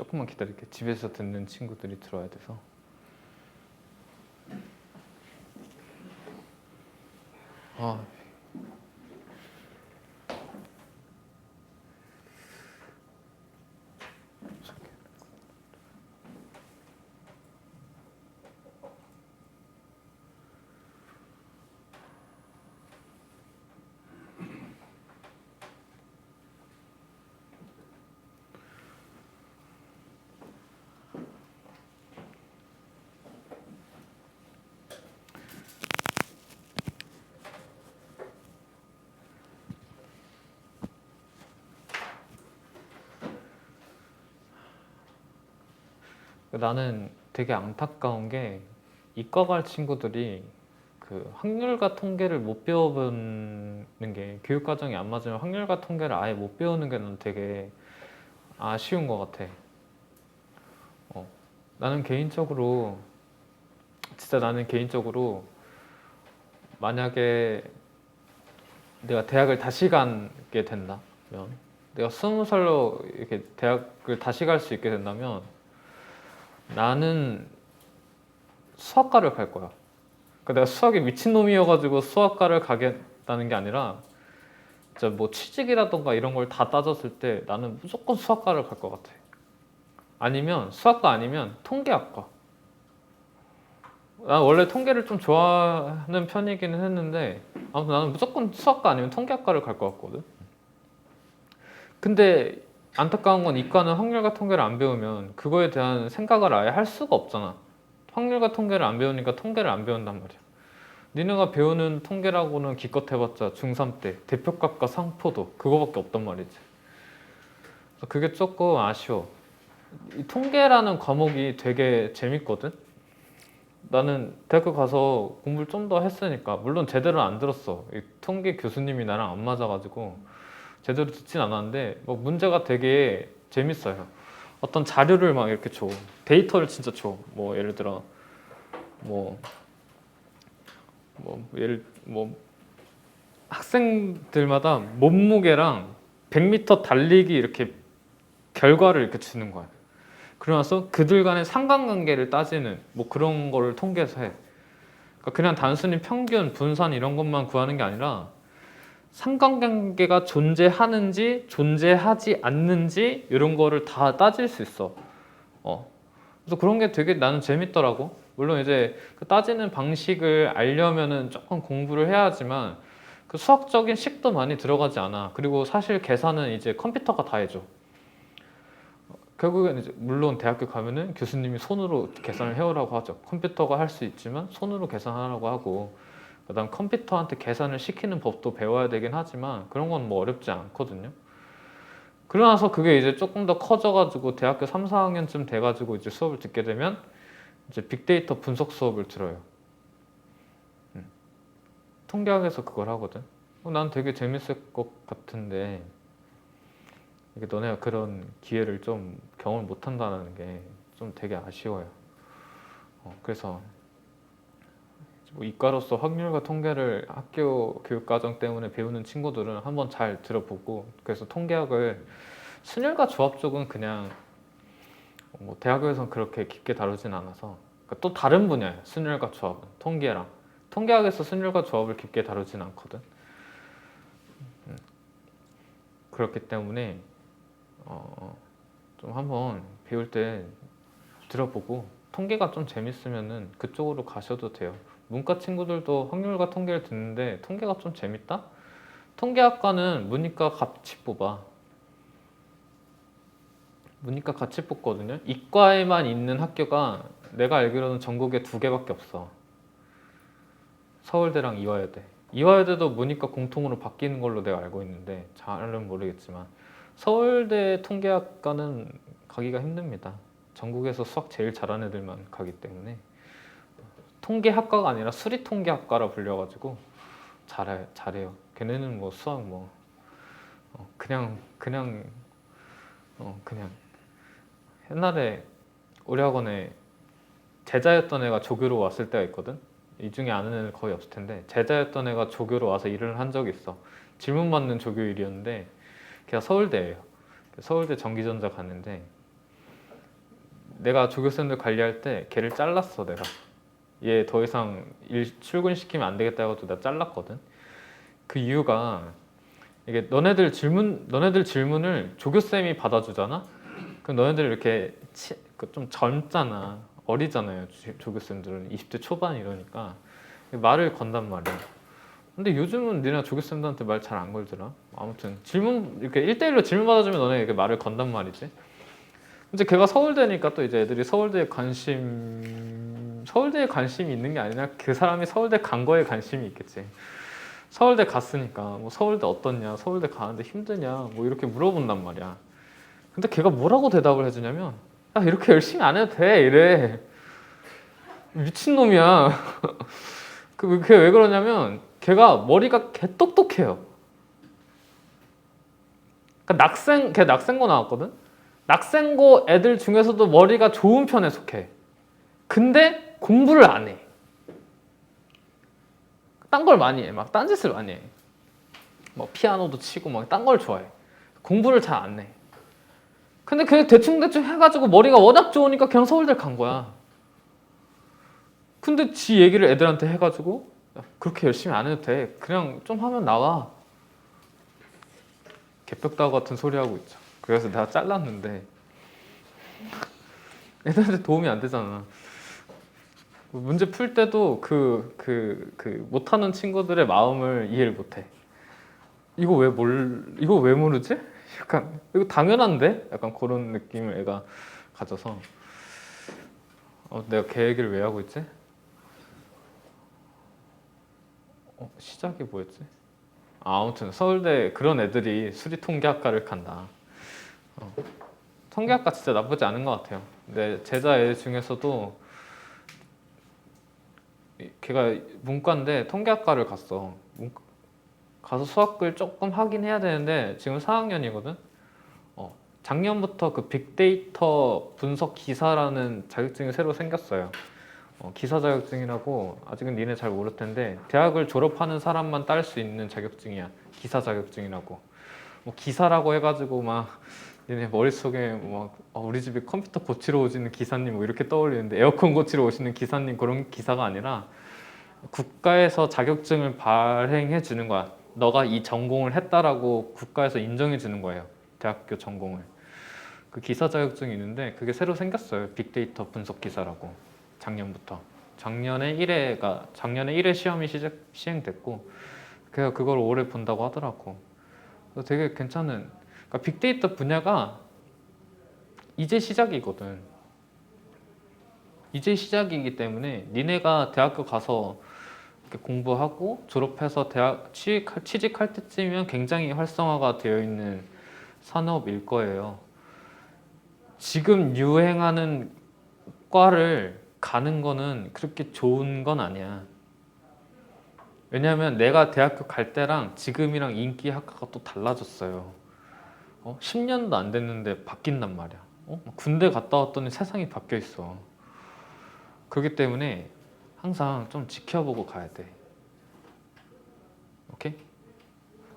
조금만 기다릴게. 집에서 듣는 친구들이 들어야 돼서. 아, 나는 되게 안타까운 게 이과 갈 친구들이 그 확률과 통계를 못 배워보는 게, 교육 과정이 안 맞으면 확률과 통계를 아예 못 배우는 게 난 되게 아쉬운 것 같아. 나는 개인적으로 만약에 내가 대학을 다시 가게 된다면, 내가 20살로 이렇게 대학을 다시 갈 수 있게 된다면 나는 수학과를 갈 거야. 그러니까 내가 수학에 미친놈이어가지고 수학과를 가겠다는 게 아니라 진짜 뭐 취직이라던가 이런 걸 다 따졌을 때 나는 무조건 수학과를 갈 것 같아. 아니면 수학과 아니면 통계학과. 난 원래 통계를 좀 좋아하는 편이기는 했는데 아무튼 나는 무조건 수학과 아니면 통계학과를 갈 것 같거든. 근데 안타까운 건 이과는 확률과 통계를 안 배우면 그거에 대한 생각을 아예 할 수가 없잖아. 확률과 통계를 안 배우니까 통계를 안 배운단 말이야. 니네가 배우는 통계라고는 기껏 해봤자 중3 때 대표값과 상포도 그거밖에 없단 말이지. 그게 조금 아쉬워. 이 통계라는 과목이 되게 재밌거든. 나는 대학교 가서 공부를 좀 더 했으니까, 물론 제대로 안 들었어. 이 통계 교수님이 나랑 안 맞아가지고 제대로 듣진 않았는데 뭐 문제가 되게 재밌어요. 어떤 자료를 막 이렇게 줘. 데이터를 진짜 줘. 뭐 예를 들어 뭐 학생들마다 몸무게랑 100m 달리기 이렇게 결과를 이렇게 주는 거야. 그러면서 그들 간의 상관관계를 따지는 뭐 그런 거를 통계에서 해. 그러니까 그냥 단순히 평균, 분산 이런 것만 구하는 게 아니라 상관관계가 존재하는지 존재하지 않는지 이런 거를 다 따질 수 있어. 그래서 그런 게 되게 나는 재밌더라고. 물론 이제 그 따지는 방식을 알려면은 조금 공부를 해야 하지만 그 수학적인 식도 많이 들어가지 않아. 그리고 사실 계산은 이제 컴퓨터가 다 해줘. 결국엔 이제 물론 대학교 가면은 교수님이 손으로 계산을 해오라고 하죠. 컴퓨터가 할 수 있지만 손으로 계산하라고 하고, 그다음 컴퓨터한테 계산을 시키는 법도 배워야 되긴 하지만 그런 건 뭐 어렵지 않거든요. 그러나서 그게 이제 조금 더 커져가지고 대학교 3, 4학년쯤 돼가지고 이제 수업을 듣게 되면 이제 빅데이터 분석 수업을 들어요. 통계학에서 그걸 하거든. 난 되게 재밌을 것 같은데 이게 너네가 그런 기회를 좀 경험을 못 한다는 게 좀 되게 아쉬워요. 그래서 뭐 이과로서 확률과 통계를 학교 교육과정 때문에 배우는 친구들은 한번 잘 들어보고, 그래서 통계학을 순열과 조합 쪽은 그냥 뭐 대학교에서는 그렇게 깊게 다루진 않아서, 그러니까 또 다른 분야예요. 순열과 조합은 통계랑 통계학에서 순열과 조합을 깊게 다루진 않거든. 그렇기 때문에 좀 한번 배울 때 들어보고 통계가 좀 재밌으면은 그쪽으로 가셔도 돼요. 문과 친구들도 확률과 통계를 듣는데 통계가 좀 재밌다? 통계학과는 문이과 같이 뽑아. 문이과 같이 뽑거든요. 이과에만 있는 학교가 내가 알기로는 전국에 2개밖에 없어. 서울대랑 이화여대. 이화여대도 문이과 공통으로 바뀌는 걸로 내가 알고 있는데 잘은 모르겠지만 서울대 통계학과는 가기가 힘듭니다. 전국에서 수학 제일 잘하는 애들만 가기 때문에. 통계학과가 아니라 수리통계학과라 불려가지고 잘해요. 걔네는 뭐 수학 뭐 그냥 옛날에 우리 학원에 제자였던 애가 조교로 왔을 때가 있거든. 이 중에 아는 애는 거의 없을 텐데 제자였던 애가 조교로 와서 일을 한 적이 있어. 질문 받는 조교 일이었는데 걔가 서울대예요. 서울대 전기전자 갔는데 내가 조교생들 관리할 때 걔를 잘랐어 내가. 얘 더 이상 출근시키면 안 되겠다 해가지고 내가 잘랐거든. 그 이유가 이게 너네들 질문을 조교쌤이 받아주잖아. 그럼 너네들 이렇게 좀 젊잖아. 어리잖아요. 조교쌤들은 20대 초반 이러니까 말을 건단 말이야. 근데 요즘은 니네 조교쌤들한테 말 잘 안 걸더라. 아무튼 질문 이렇게 1대1로 질문 받아주면 너네 이렇게 말을 건단 말이지. 이제 걔가 서울대니까 또 이제 애들이 서울대에 관심이 있는 게 아니라 그 사람이 서울대 간 거에 관심이 있겠지. 서울대 갔으니까 뭐 서울대 어떻냐, 서울대 가는데 힘드냐, 뭐 이렇게 물어본단 말이야. 근데 걔가 뭐라고 대답을 해주냐면, 야 이렇게 열심히 안 해도 돼 이래. 미친놈이야. 그게 왜 그러냐면 걔가 머리가 개 똑똑해요. 그러니까 걔 낙생고 나왔거든. 낙생고 애들 중에서도 머리가 좋은 편에 속해. 근데 공부를 안 해. 딴 걸 많이 해. 막 딴짓을 많이 해. 뭐 피아노도 치고 막 딴 걸 좋아해. 공부를 잘 안 해. 근데 그냥 대충대충 해가지고 머리가 워낙 좋으니까 그냥 서울대 간 거야. 근데 지 얘기를 애들한테 해가지고 야, 그렇게 열심히 안 해도 돼. 그냥 좀 하면 나와. 개벽다구 같은 소리 하고 있죠. 그래서 내가 잘랐는데 애들한테 도움이 안 되잖아. 문제 풀 때도 못하는 친구들의 마음을 이해를 못해. 이거 왜 모르지? 약간 이거 당연한데? 약간 그런 느낌을 애가 가져서 내가 걔 얘기를 왜 하고 있지? 시작이 뭐였지? 아무튼 서울대 그런 애들이 수리통계학과를 간다. 통계학과 진짜 나쁘지 않은 것 같아요. 내 제자 애 중에서도 걔가 문과인데 통계학과를 갔어. 가서 수학을 조금 하긴 해야 되는데 지금 4학년이거든. 작년부터 그 빅데이터 분석 기사라는 자격증이 새로 생겼어요. 기사 자격증이라고 아직은 니네 잘 모를 텐데 대학을 졸업하는 사람만 딸 수 있는 자격증이야. 기사 자격증이라고. 뭐 기사라고 해가지고 막 니네 머릿속에 뭐 우리 집에 컴퓨터 고치러 오시는 기사님 뭐 이렇게 떠올리는데 에어컨 고치러 오시는 기사님 그런 기사가 아니라 국가에서 자격증을 발행해 주는 거야. 너가 이 전공을 했다라고 국가에서 인정해 주는 거예요. 대학교 전공을. 그 기사 자격증이 있는데 그게 새로 생겼어요. 빅데이터 분석 기사라고. 작년에 1회 시험이 시행됐고 그래서 그걸 올해 본다고 하더라고. 그래서 되게 괜찮은. 그러니까 빅데이터 분야가 이제 시작이거든. 이제 시작이기 때문에 니네가 대학교 가서 공부하고 졸업해서 대학 취직할 때쯤이면 굉장히 활성화가 되어 있는 산업일 거예요. 지금 유행하는 과를 가는 거는 그렇게 좋은 건 아니야. 왜냐하면 내가 대학교 갈 때랑 지금이랑 인기 학과가 또 달라졌어요. 10년도 안 됐는데 바뀐단 말이야. 군대 갔다 왔더니 세상이 바뀌어 있어. 그렇기 때문에 항상 좀 지켜보고 가야 돼. 오케이?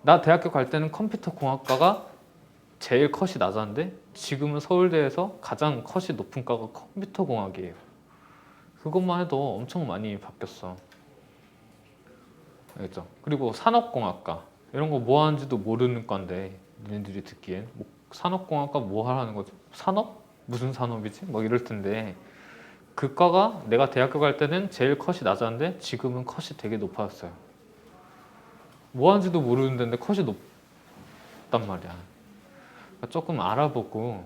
나 대학교 갈 때는 컴퓨터 공학과가 제일 컷이 낮았는데 지금은 서울대에서 가장 컷이 높은 과가 컴퓨터 공학이에요. 그것만 해도 엄청 많이 바뀌었어. 알겠죠? 그리고 산업공학과 이런 거 뭐 하는지도 모르는 과인데 니네들이 듣기엔 산업공학과 뭐 하라는 거죠? 산업? 무슨 산업이지? 막 이럴 텐데 그 과가 내가 대학교 갈 때는 제일 컷이 낮았는데 지금은 컷이 되게 높아졌어요. 뭐 하는지도 모르는 데인데 컷이 높단 말이야. 그러니까 조금 알아보고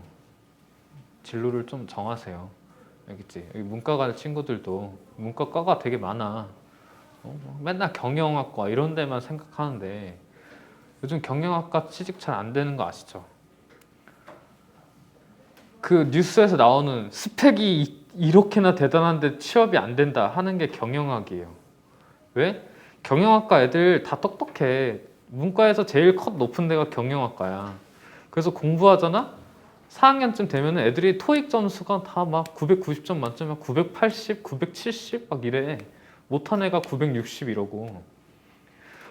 진로를 좀 정하세요. 알겠지? 여기 문과 가는 친구들도 문과과가 되게 많아. 맨날 경영학과 이런 데만 생각하는데 요즘 경영학과 취직 잘 안 되는 거 아시죠? 그 뉴스에서 나오는 스펙이 이렇게나 대단한데 취업이 안 된다 하는 게 경영학이에요. 왜? 경영학과 애들 다 똑똑해. 문과에서 제일 컷 높은 데가 경영학과야. 그래서 공부하잖아? 4학년쯤 되면 애들이 토익 점수가 다 막 990점 만점에 980, 970 막 이래. 못한 애가 960 이러고.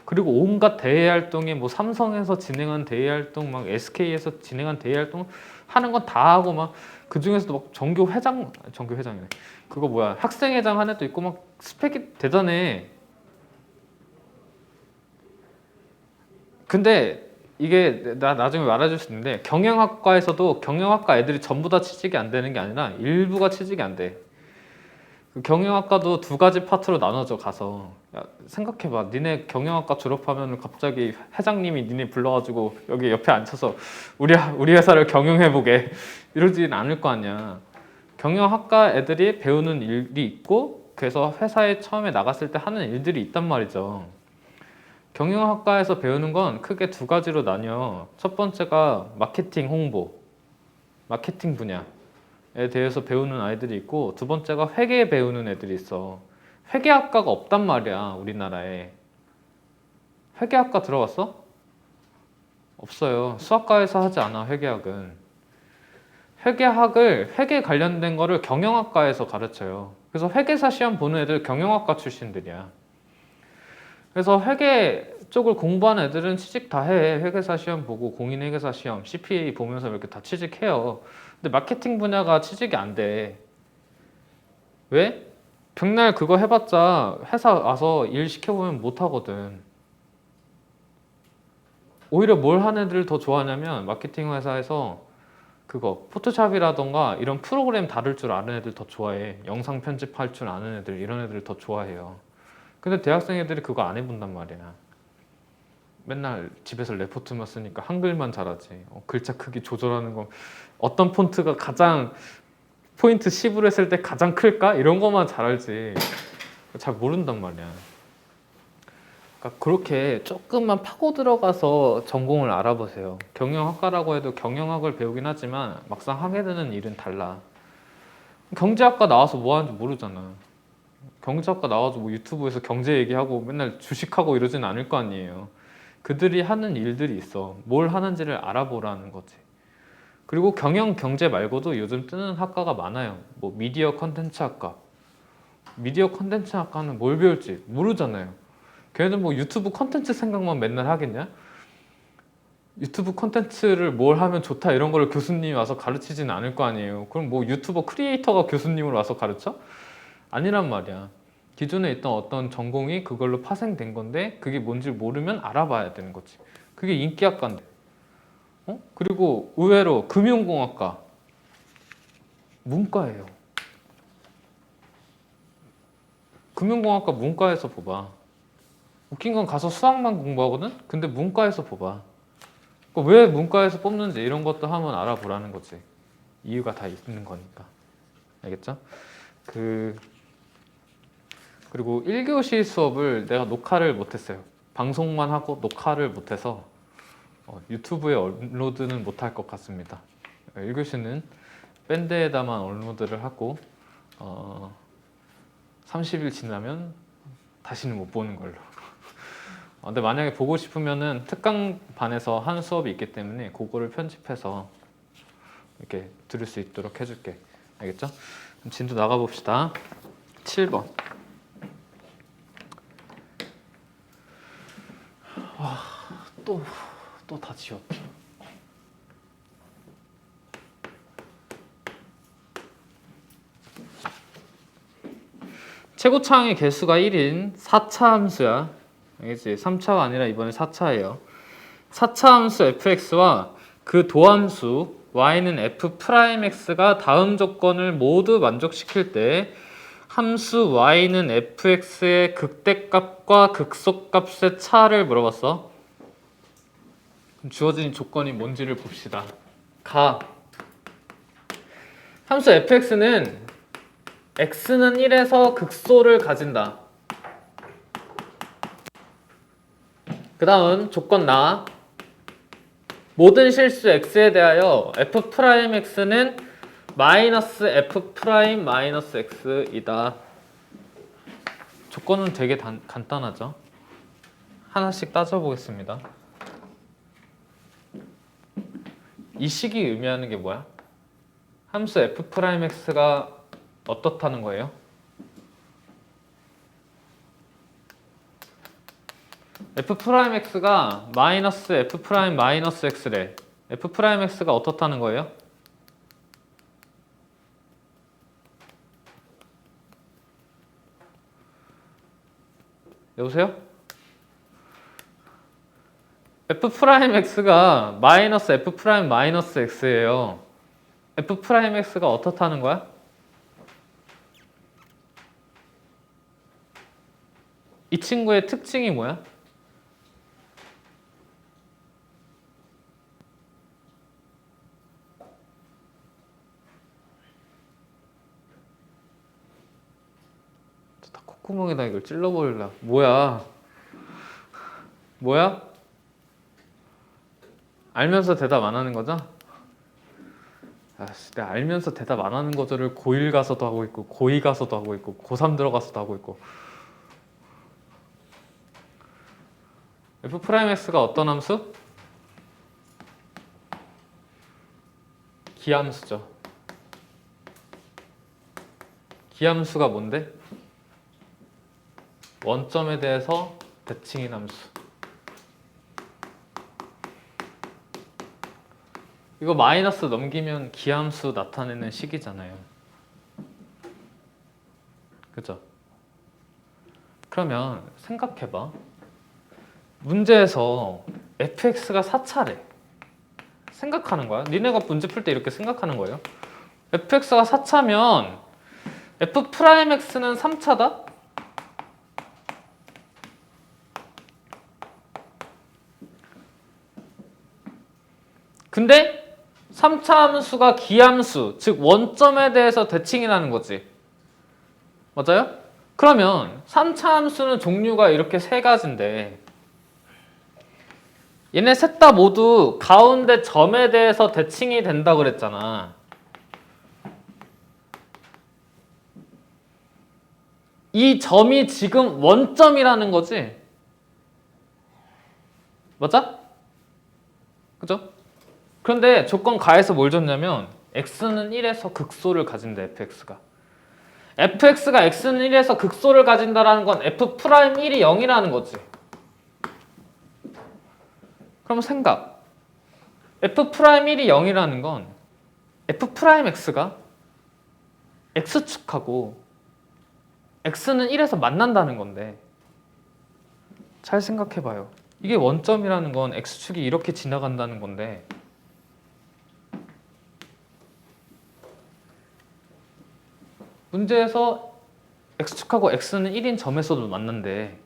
그리고 온갖 대외 활동에 뭐 삼성에서 진행한 대외 활동, 막 SK에서 진행한 대외 활동 하는 건 다 하고 막 그 중에서도 막 전교회장이네. 그거 뭐야 학생회장 한 애도 있고 막 스펙이 대단해. 근데 이게 나 나중에 말해줄 수 있는데 경영학과에서도 경영학과 애들이 전부 다 취직이 안 되는 게 아니라 일부가 취직이 안 돼. 그 경영학과도 두 가지 파트로 나눠져 가서 야, 생각해봐. 니네 경영학과 졸업하면 갑자기 회장님이 니네 불러가지고 여기 옆에 앉혀서 우리 회사를 경영해보게 이러진 않을 거 아니야. 경영학과 애들이 배우는 일이 있고 그래서 회사에 처음에 나갔을 때 하는 일들이 있단 말이죠. 경영학과에서 배우는 건 크게 두 가지로 나뉘어. 첫 번째가 마케팅 홍보, 마케팅 분야에 대해서 배우는 아이들이 있고 두 번째가 회계 배우는 애들이 있어. 회계학과가 없단 말이야, 우리나라에. 회계학과 들어봤어? 없어요. 수학과에서 하지 않아, 회계학은. 회계 관련된 거를 경영학과에서 가르쳐요. 그래서 회계사 시험 보는 애들 경영학과 출신들이야. 그래서 회계 쪽을 공부하는 애들은 취직 다 해. 회계사 시험 보고 공인회계사 시험, CPA 보면서 이렇게 다 취직해요. 근데 마케팅 분야가 취직이 안 돼. 왜? 백날 그거 해봤자 회사 와서 일 시켜보면 못 하거든. 오히려 뭘 하는 애들을 더 좋아하냐면 마케팅 회사에서 그거 포토샵이라던가 이런 프로그램 다룰 줄 아는 애들 더 좋아해. 영상 편집할 줄 아는 애들 이런 애들 더 좋아해요. 근데 대학생 애들이 그거 안 해본단 말이야. 맨날 집에서 레포트만 쓰니까 한글만 잘하지. 글자 크기 조절하는 거 어떤 폰트가 가장 포인트 10으로 했을 때 가장 클까? 이런 것만 잘 알지. 잘 모른단 말이야. 그러니까 그렇게 조금만 파고 들어가서 전공을 알아보세요. 경영학과라고 해도 경영학을 배우긴 하지만 막상 하게 되는 일은 달라. 경제학과 나와서 뭐 하는지 모르잖아. 경제학과 나와서 뭐 유튜브에서 경제 얘기하고 맨날 주식하고 이러진 않을 거 아니에요. 그들이 하는 일들이 있어. 뭘 하는지를 알아보라는 거지. 그리고 경제 말고도 요즘 뜨는 학과가 많아요. 뭐 미디어 컨텐츠 학과. 미디어 컨텐츠 학과는 뭘 배울지 모르잖아요. 걔는 뭐 유튜브 컨텐츠 생각만 맨날 하겠냐? 유튜브 컨텐츠를 뭘 하면 좋다 이런 거를 교수님이 와서 가르치지는 않을 거 아니에요. 그럼 뭐 유튜버 크리에이터가 교수님을 와서 가르쳐? 아니란 말이야. 기존에 있던 어떤 전공이 그걸로 파생된 건데 그게 뭔지 모르면 알아봐야 되는 거지. 그게 인기학과인데. 그리고 의외로 금융공학과 문과예요. 금융공학과 문과에서 봐봐. 웃긴 건 가서 수학만 공부하거든? 근데 문과에서 봐봐. 그러니까 왜 문과에서 뽑는지 이런 것도 한번 알아보라는 거지. 이유가 다 있는 거니까. 알겠죠? 그리고 1교시 수업을 내가 녹화를 못했어요. 방송만 하고 녹화를 못해서 유튜브에 업로드는 못할 것 같습니다. 1교시는 밴드에다만 업로드를 하고 30일 지나면 다시는 못 보는 걸로. 근데 만약에 보고 싶으면은 특강반에서 한 수업이 있기 때문에 그거를 편집해서 이렇게 들을 수 있도록 해줄게. 알겠죠? 그럼 진도 나가봅시다. 7번. 또 다 지웠다. 최고차항의 개수가 1인 4차 함수야. 알겠지? 3차가 아니라 이번에 4차예요. 4차 함수 fx와 그 도함수 y는 f'x가 다음 조건을 모두 만족시킬 때 함수 y는 fx의 극대값과 극소값의 차를 물어봤어. 그럼 주어진 조건이 뭔지를 봅시다. 함수 fx는 x는 1에서 극소를 가진다. 그 다음 조건 나 모든 실수 x에 대하여 f'x는 마이너스 f'-x이다. 조건은 되게 간단하죠. 하나씩 따져보겠습니다. 이 식이 의미하는 게 뭐야? 함수 f'x가 어떻다는 거예요? f'x가 마이너스 f'-x래. f'x가 어떻다는 거예요? 여보세요? f 프라임 x가 마이너스 f 프라임 마이너스 x예요. f 프라임 x가 어떻다는 거야? 이 친구의 특징이 뭐야? 다 콧구멍에다 이걸 찔러버릴라. 뭐야? 뭐야? 알면서 대답 안 하는 거죠? 아씨, 내가 알면서 대답 안 하는 거를 고1 가서도 하고 있고 고2 가서도 하고 있고 고3 들어가서도 하고 있고. f 프라임 x가 어떤 함수? 기함수죠. 기함수가 뭔데? 원점에 대해서 대칭인 함수. 이거 마이너스 넘기면 기함수 나타내는 식이잖아요. 그죠? 그러면 생각해봐. 문제에서 fx가 4차래. 생각하는 거야. 니네가 문제 풀 때 이렇게 생각하는 거예요. fx가 4차면 f 프라임 x는 3차다? 근데 3차 함수가 기함수, 즉 원점에 대해서 대칭이라는 거지. 맞아요? 그러면 3차 함수는 종류가 이렇게 세 가지인데 얘네 셋 다 모두 가운데 점에 대해서 대칭이 된다 그랬잖아. 이 점이 지금 원점이라는 거지. 맞아? 그죠? 그런데 조건 가에서 뭘 줬냐면 x는 1에서 극소를 가진다. fx가 x는 1에서 극소를 가진다라는 건 f 프라임 1이 0이라는 거지. 그럼 생각. f 프라임 1이 0이라는 건 f 프라임 x가 x축하고 x는 1에서 만난다는 건데 잘 생각해봐요. 이게 원점이라는 건 x축이 이렇게 지나간다는 건데 문제에서 x축하고 x는 1인 점에서도 만난대.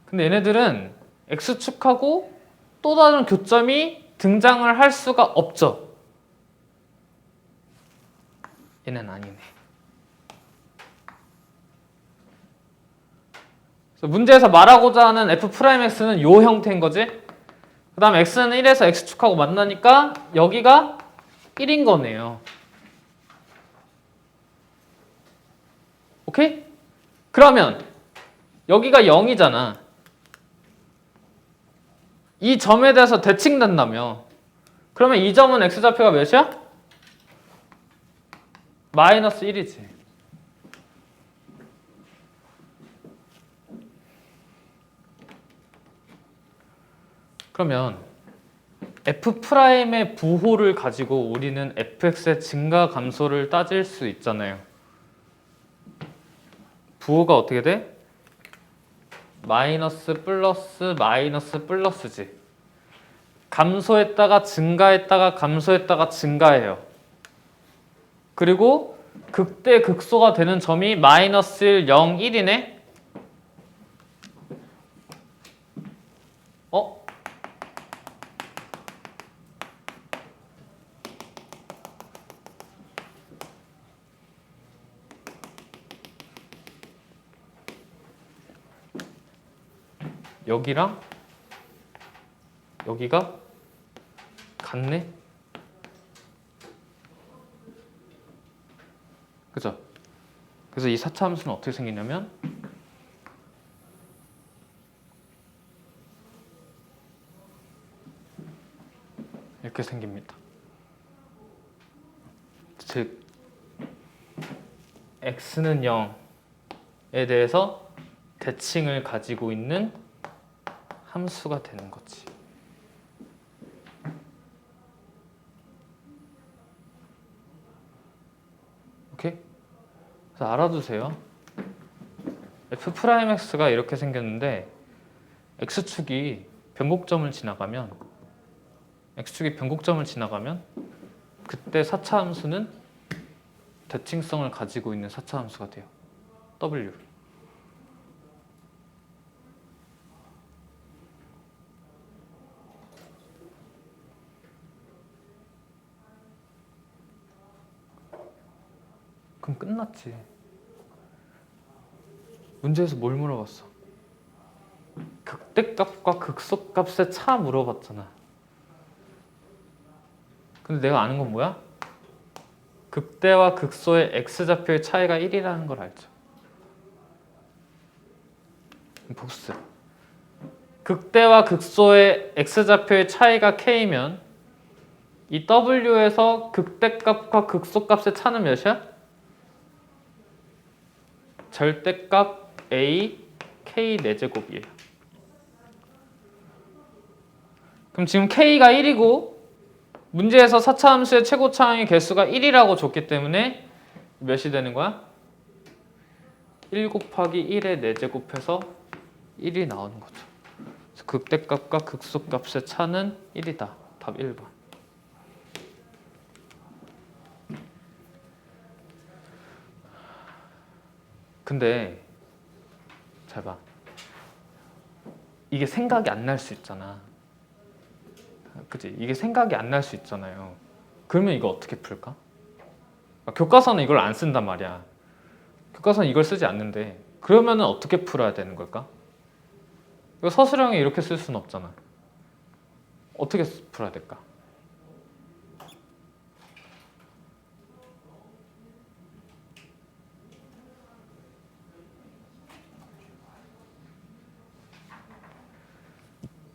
근데 얘네들은 x축하고 또 다른 교점이 등장을 할 수가 없죠. 얘는 아니네. 그래서 문제에서 말하고자 하는 f'x는 요 형태인 거지. 그 다음 x는 1에서 x축하고 만나니까 여기가 1인 거네요. 오케이? 그러면 여기가 0이잖아. 이 점에 대해서 대칭된다며. 그러면 이 점은 x좌표가 몇이야? 마이너스 1이지. 그러면 f'의 부호를 가지고 우리는 fx의 증가 감소를 따질 수 있잖아요. 부호가 어떻게 돼? 마이너스 플러스 마이너스 플러스지. 감소했다가 증가했다가 감소했다가 증가해요. 그리고 극대 극소가 되는 점이 마이너스 1, 0, 1이네? 어? 여기랑 여기가 같네? 그죠? 그래서 이 4차 함수는 어떻게 생기냐면 이렇게 생깁니다. 즉 x는 0에 대해서 대칭을 가지고 있는 함수가 되는 거지. 오케이? 그래서 알아두세요. f'x가 이렇게 생겼는데 x축이 변곡점을 지나가면 그때 4차 함수는 대칭성을 가지고 있는 4차 함수가 돼요. W. 그럼 끝났지. 문제에서 뭘 물어봤어? 극대값과 극소값의 차 물어봤잖아. 근데 내가 아는 건 뭐야? 극대와 극소의 x좌표의 차이가 1이라는 걸 알죠. 복수. 극대와 극소의 x좌표의 차이가 k면 이 w에서 극대값과 극소값의 차는 몇이야? 절대값 a k 4제곱이에요. 그럼 지금 k가 1이고 문제에서 4차 함수의 최고차항의 개수가 1이라고 줬기 때문에 몇이 되는 거야? 1 곱하기 1의 4제곱해서 1이 나오는 거죠. 그래서 극대값과 극소값의 차는 1이다. 답 1번. 근데 잘 봐. 이게 생각이 안 날 수 있잖아. 그치? 이게 생각이 안 날 수 있잖아요. 그러면 이거 어떻게 풀까? 교과서는 이걸 안 쓴단 말이야. 교과서는 이걸 쓰지 않는데 그러면은 어떻게 풀어야 되는 걸까? 이거 서술형에 이렇게 쓸 수는 없잖아. 어떻게 풀어야 될까?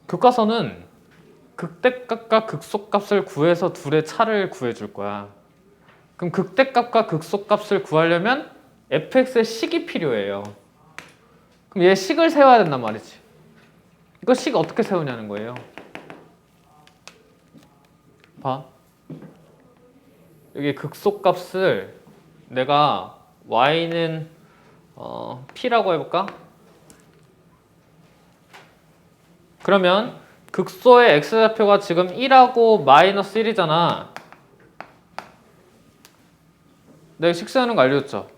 교과서는 극대값과 극소값을 구해서 둘의 차를 구해줄 거야. 그럼 극대값과 극소값을 구하려면 fx의 식이 필요해요. 그럼 얘 식을 세워야 된단 말이지. 이거 식 어떻게 세우냐는 거예요. 봐. 여기 극소값을 내가 y는 p라고 해볼까? 그러면 극소의 x좌표가 지금 1하고 마이너스 1이잖아. 내가 식 세우는 거 알려줬죠?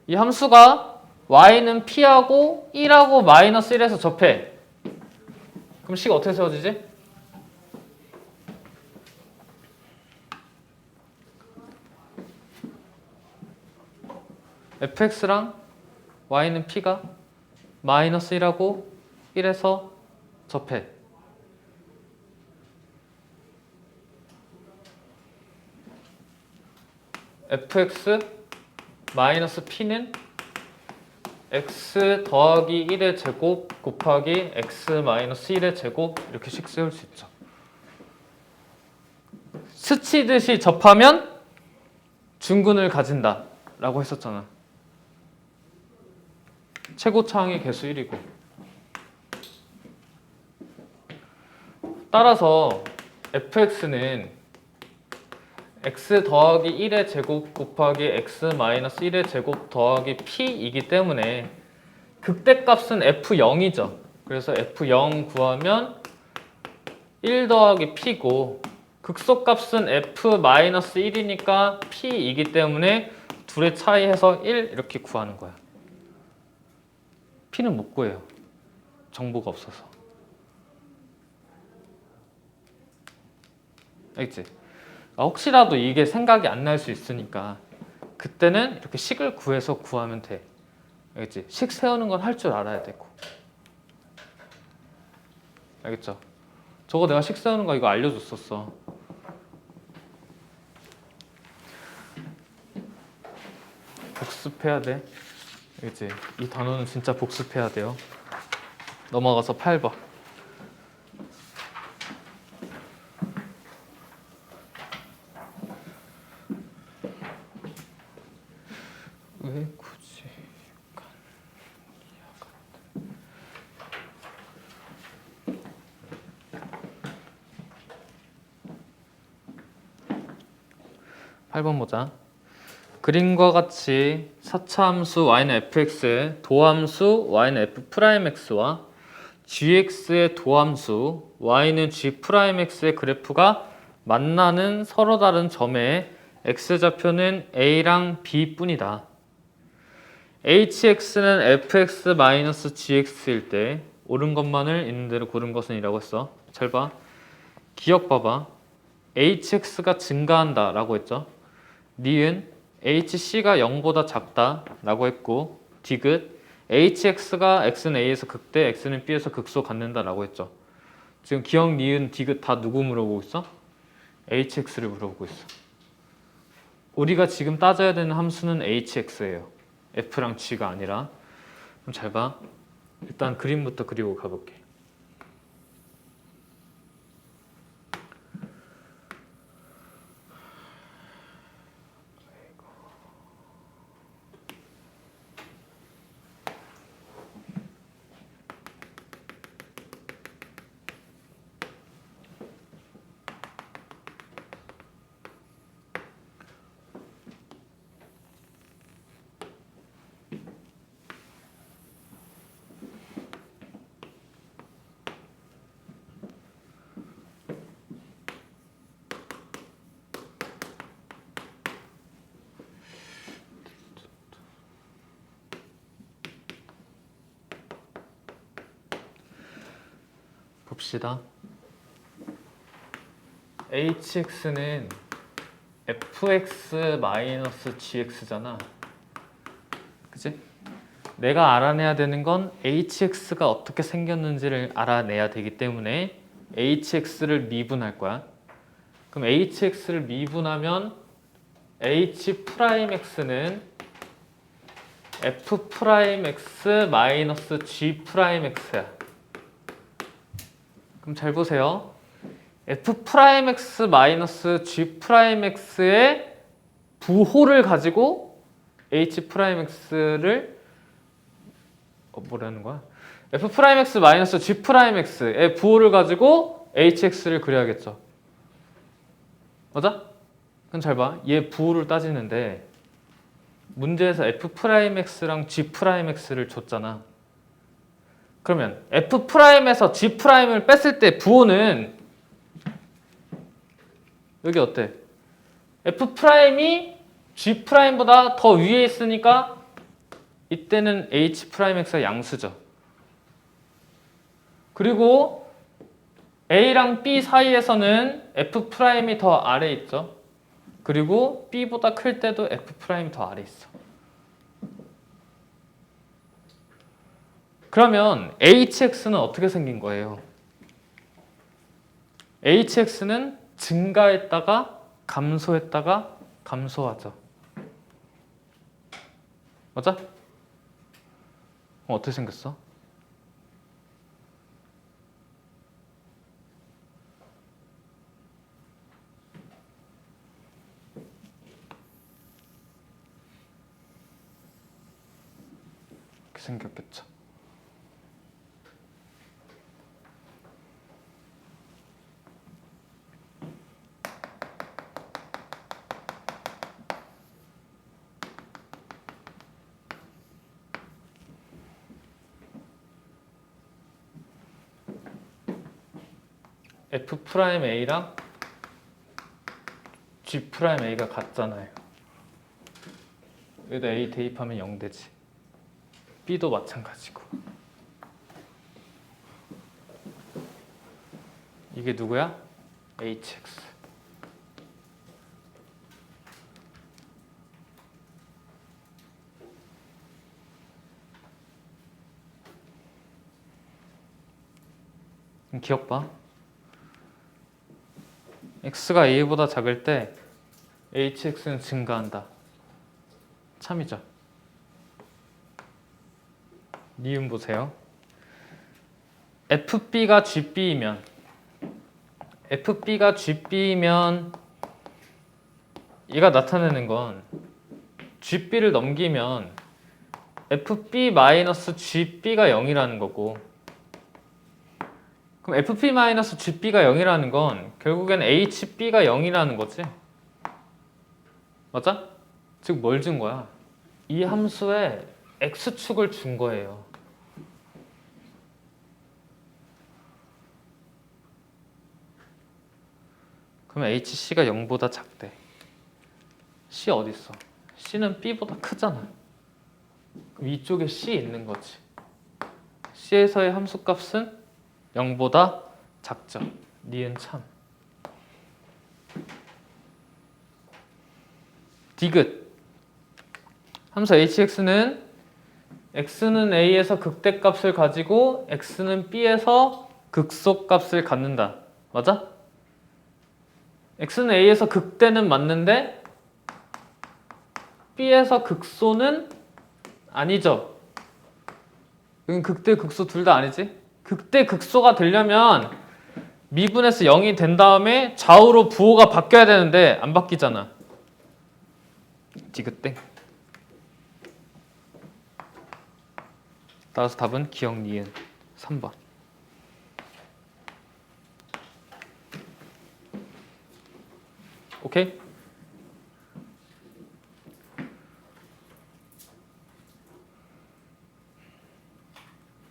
이 함수가 y는 p하고 1하고 마이너스 1에서 접해. 그럼 식 어떻게 세워지지? fx랑 y는 p가 마이너스 1하고 1에서 접해. fx 마이너스 p는 x 더하기 1의 제곱 곱하기 x 마이너스 1의 제곱 이렇게 식 세울 수 있죠. 스치듯이 접하면 중근을 가진다 라고 했었잖아. 최고차항의 개수 1이고 따라서 fx는 x 더하기 1의 제곱 곱하기 x 마이너스 1의 제곱 더하기 p이기 때문에 극대값은 f0이죠. 그래서 f0 구하면 1 더하기 p고 극소값은 f 마이너스 1이니까 p이기 때문에 둘의 차이해서 1 이렇게 구하는 거야. p는 못 구해요. 정보가 없어서. 알겠지? 혹시라도 이게 생각이 안 날 수 있으니까 그때는 이렇게 식을 구해서 구하면 돼. 알겠지? 식 세우는 건 할 줄 알아야 되고. 알겠죠? 저거 내가 식 세우는 거 이거 알려줬었어. 복습해야 돼. 알겠지? 이 단어는 진짜 복습해야 돼요. 넘어가서 8번. 왜 굳이 8번 보자. 그림과 같이 4차 함수 y는 fx의 도함수 y는 f'x와 gx의 도함수 y는 g'x의 그래프가 만나는 서로 다른 점의 x좌표는 a랑 b 뿐이다. hx는 fx-gx일 때 옳은 것만을 있는 대로 고른 것은 이라고 했어. 잘 봐. 기억 봐봐. hx가 증가한다 라고 했죠. 니은 hc가 0보다 작다 라고 했고 디귿 hx가 x는 a에서 극대 x는 b에서 극소 갖는다 라고 했죠. 지금 기억, 니은, 디귿 다 누구 물어보고 있어? hx를 물어보고 있어. 우리가 지금 따져야 되는 함수는 hx예요. f랑 g가 아니라. 그럼 잘 봐. 일단 그림부터 그리고 가볼게. 봅시다. hx는 fx-gx잖아. 그치? 내가 알아내야 되는 건 hx가 어떻게 생겼는지를 알아내야 되기 때문에 hx를 미분할 거야. 그럼 hx를 미분하면 h'x는 f'x-g'x야. 그럼 잘 보세요. f'x-g'x의 부호를 가지고 h'x를 뭐라는 거야? f'x-g'x의 부호를 가지고 hx를 그려야겠죠. 맞아? 그럼 잘 봐. 얘 부호를 따지는데 문제에서 f'x랑 g'x를 줬잖아. 그러면 f'에서 g'을 뺐을 때 부호는 여기 어때? f'이 g'보다 더 위에 있으니까 이때는 h'x가 양수죠. 그리고 a랑 b 사이에서는 f'이 더 아래에 있죠. 그리고 b보다 클 때도 f'이 더 아래에 있어. 그러면 hx는 어떻게 생긴 거예요? hx는 증가했다가 감소했다가 감소하죠. 맞아? 어떻게 생겼어? 이렇게 생겼겠죠. f'a랑 g'a가 같잖아요. 여기다 a 대입하면 0 되지. b도 마찬가지고. 이게 누구야? hx. 기억 봐. x가 a보다 작을 때 hx는 증가한다. 참이죠. 니은 보세요. fb가 gb이면 얘가 나타내는 건 gb를 넘기면 fb-gb가 0이라는 거고, 그럼 fp-gb가 0이라는 건 결국엔 hb가 0이라는 거지. 맞아? 즉 뭘 준 거야? 이 함수에 x축을 준 거예요. 그러면 hc가 0보다 작대. c 어디 있어? c는 b보다 크잖아. 그럼 이쪽에 c 있는 거지. c에서의 함수값은 0보다 작죠. 니은 참. 디귿. 함수 hx는 x는 a에서 극대값을 가지고 x는 b에서 극소값을 갖는다. 맞아? x는 a에서 극대는 맞는데 b에서 극소는 아니죠. 여긴 극대 극소 둘 다 아니지? 극대 극소가 되려면 미분에서 0이 된 다음에 좌우로 부호가 바뀌어야 되는데 안 바뀌잖아. 디귿땡. 따라서 답은 기억 니은 3번. 오케이?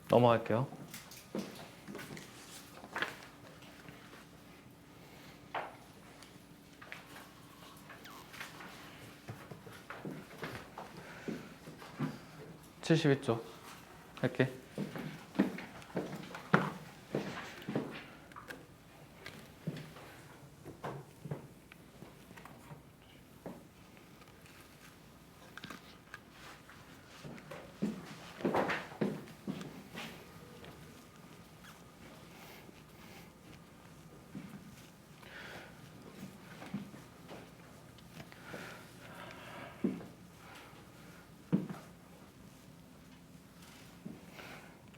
넘어갈게요. (72쪽) 할게.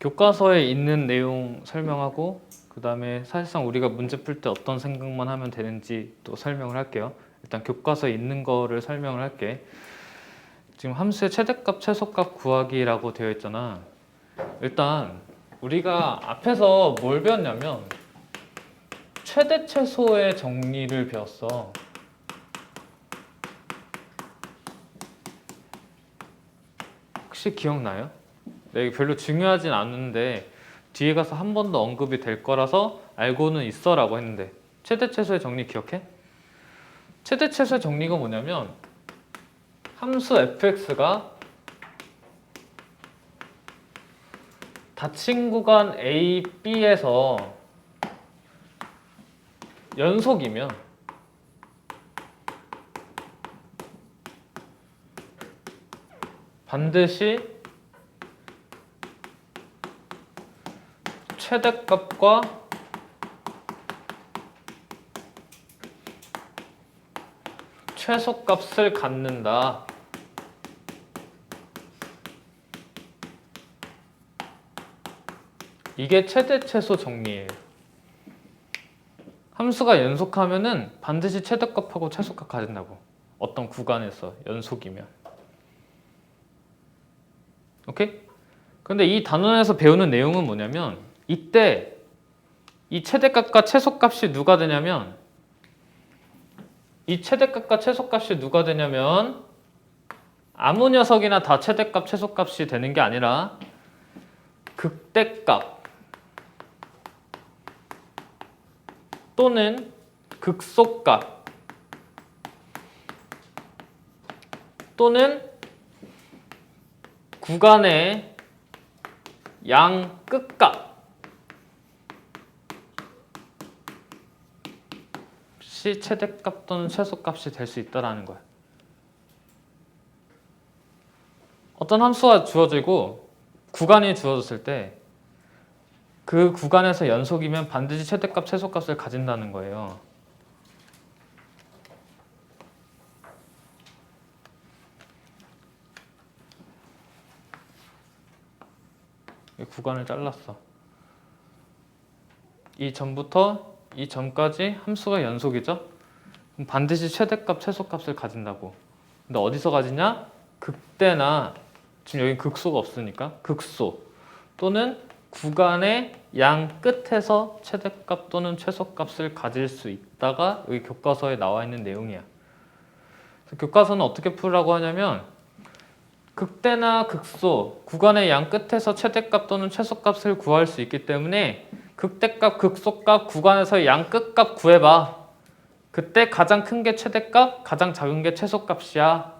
교과서에 있는 내용 설명하고 그 다음에 사실상 우리가 문제 풀 때 어떤 생각만 하면 되는지 또 설명을 할게요. 일단 교과서에 있는 거를 설명을 할게. 지금 함수의 최대값, 최소값 구하기라고 되어 있잖아. 일단 우리가 앞에서 뭘 배웠냐면 최대, 최소의 정리를 배웠어. 혹시 기억나요? 네, 별로 중요하진 않은데 뒤에 가서 한 번 더 언급이 될 거라서 알고는 있어 라고 했는데 최대 최소의 정리 기억해? 최대 최소의 정리가 뭐냐면 함수 fx가 닫힌 구간 a, b에서 연속이면 반드시 최대값과 최소값을 갖는다. 이게 최대 최소 정리예요. 함수가 연속하면은 반드시 최대값하고 최소값 가진다고. 어떤 구간에서 연속이면. 오케이? 근데 이 단원에서 배우는 내용은 뭐냐면 이때 이 최대값과 최소값이 누가 되냐면 이 최대값과 최소값이 누가 되냐면 아무 녀석이나 다 최대값, 최소값이 되는 게 아니라 극대값 또는 극소값 또는 구간의 양 끝값 시 최대값 또는 최소값이 될 수 있다는 거야. 어떤 함수가 주어지고 구간이 주어졌을 때 그 구간에서 연속이면 반드시 최대값, 최소값을 가진다는 거예요. 구간을 잘랐어. 이 점부터 이 점까지 함수가 연속이죠? 그럼 반드시 최대값, 최소값을 가진다고. 근데 어디서 가지냐? 극대나 지금 여기 극소가 없으니까 극소 또는 구간의 양 끝에서 최대값 또는 최소값을 가질 수 있다가 여기 교과서에 나와 있는 내용이야. 그래서 교과서는 어떻게 풀으라고 하냐면 극대나 극소, 구간의 양 끝에서 최대값 또는 최소값을 구할 수 있기 때문에 극대값, 극소값, 구간에서 양 끝값 구해봐. 그때 가장 큰 게 최대값, 가장 작은 게 최소값이야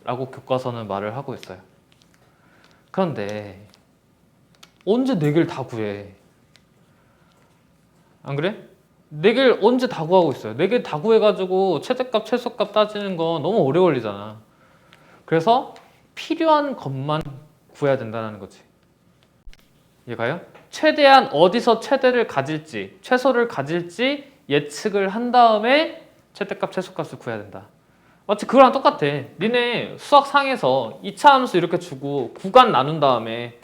라고 교과서는 말을 하고 있어요. 그런데 언제 4개를 다 구해? 안 그래? 4개를 언제 다 구하고 있어요? 4개 다 구해가지고 최대값, 최소값 따지는 거 너무 오래 걸리잖아. 그래서 필요한 것만 구해야 된다는 거지. 이해가요? 최대한 어디서 최대를 가질지, 최소를 가질지 예측을 한 다음에 최대값, 최소값을 구해야 된다. 마치 그거랑 똑같아. 니네 수학상에서 2차 함수 이렇게 주고 구간 나눈 다음에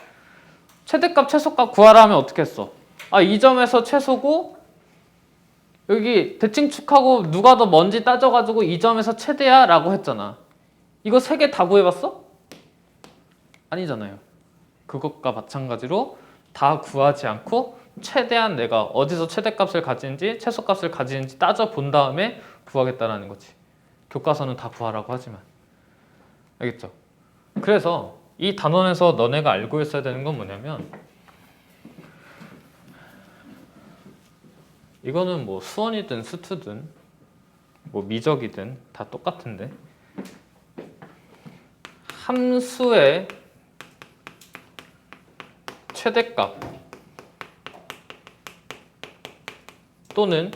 최대값, 최소값 구하라 하면 어떻게 했어? 아, 이 점에서 최소고 여기 대칭축하고 누가 더 먼지 따져가지고 이 점에서 최대야 라고 했잖아. 이거 3개 다 구해봤어? 아니잖아요. 그것과 마찬가지로 다 구하지 않고 최대한 내가 어디서 최대값을 가지는지 최소값을 가지는지 따져본 다음에 구하겠다라는 거지. 교과서는 다 구하라고 하지만. 알겠죠? 그래서 이 단원에서 너네가 알고 있어야 되는 건 뭐냐면 이거는 뭐 수원이든 수투든 뭐 미적이든 다 똑같은데 함수의 최대값 또는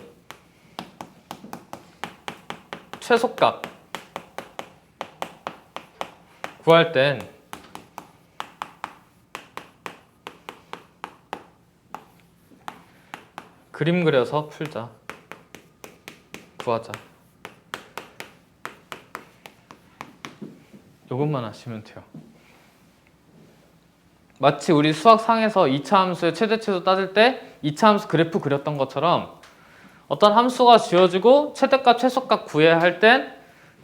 최소값 구할 땐 그림 그려서 풀자. 구하자. 이것만 하시면 돼요. 마치 우리 수학상에서 2차 함수의 최대 최소 따질 때 2차 함수 그래프 그렸던 것처럼 어떤 함수가 지어지고 최대값 최소값 구해야 할 땐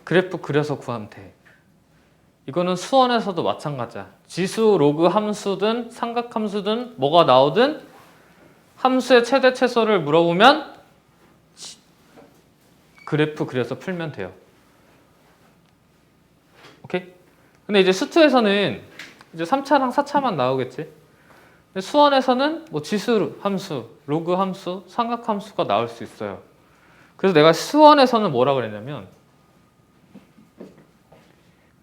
그래프 그려서 구하면 돼. 이거는 수원에서도 마찬가지야. 지수, 로그 함수든 삼각함수든 뭐가 나오든 함수의 최대 최소를 물어보면 그래프 그려서 풀면 돼요. 오케이? 근데 이제 수투에서는 이제 3차랑 4차만 나오겠지. 근데 수원에서는 뭐 지수 함수, 로그 함수, 삼각 함수가 나올 수 있어요. 그래서 내가 수원에서는 뭐라 그랬냐면